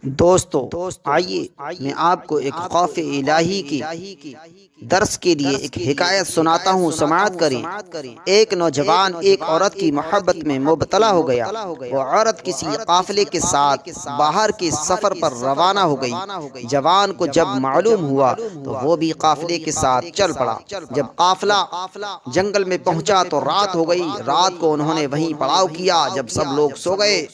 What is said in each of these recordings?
دوستو آئیے میں آپ کو ایک خوف الہی کی درس کے لیے ایک حکایت سناتا ہوں، سماعت کریں۔ ایک نوجوان ایک عورت کی محبت میں مبتلا ہو گیا۔ وہ عورت کسی قافلے کے ساتھ باہر کے سفر پر روانہ ہو گئی۔ جوان کو جب معلوم ہوا تو وہ بھی قافلے کے ساتھ چل پڑا۔ جب قافلہ جنگل میں پہنچا تو رات ہو گئی۔ رات کو انہوں نے وہیں پڑاؤ کیا۔ جب سب لوگ سو گئے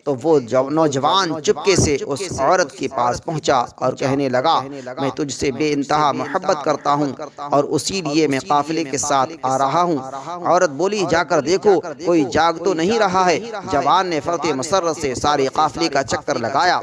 تو وہ نوجوان چپکے سے اس عورت کے پاس پہنچا اور کہنے لگا، میں تجھ سے بے انتہا محبت کرتا ہوں اور اسی لیے میں قافلے کے ساتھ آ رہا ہوں۔ عورت بولی، جا کر دیکھو کوئی جاگ تو نہیں رہا ہے۔ جوان نے فرط مسرت سے سارے قافلے کا چکر لگایا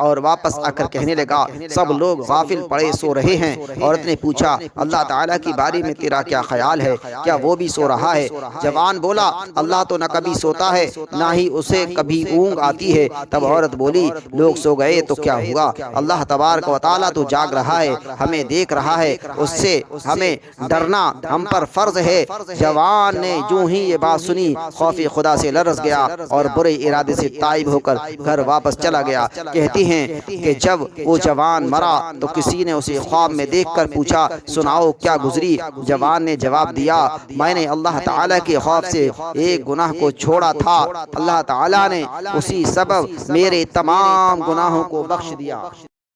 اور واپس آ کر کہنے لگا، سب لوگ غافل پڑے سو رہے ہیں۔ عورت نے پوچھا، اللہ تعالیٰ کے بارے میں تیرا کیا خیال ہے؟ کیا وہ بھی سو رہا ہے؟ جوان بولا، اللہ تو نہ کبھی سوتا ہے نہ ہی اسے کبھی اونگ آتی ہے۔ تب عورت بولی، لوگ سو گئے تو کیا ہوا؟ اللہ تبارک و تعالیٰ تو جاگ رہا ہے، ہمیں دیکھ رہا ہے، اس سے ہمیں ڈرنا ہم پر فرض ہے۔ جوان نے جو ہی یہ بات سنی خوف خدا سے لرز گیا اور برے ارادے سے تائب ہو کر گھر واپس چلا گیا۔ کہتی ہیں کہ جب وہ جوان مرا تو کسی نے اسے خواب میں دیکھ کر پوچھا، سناؤ کیا گزری؟ جوان نے جواب دیا، میں نے اللہ تعالیٰ کے خوف سے ایک گناہ کو چھوڑا تھا، اللہ تعالیٰ نے اسی سبب میرے تمام گناہوں کو بخش دیا۔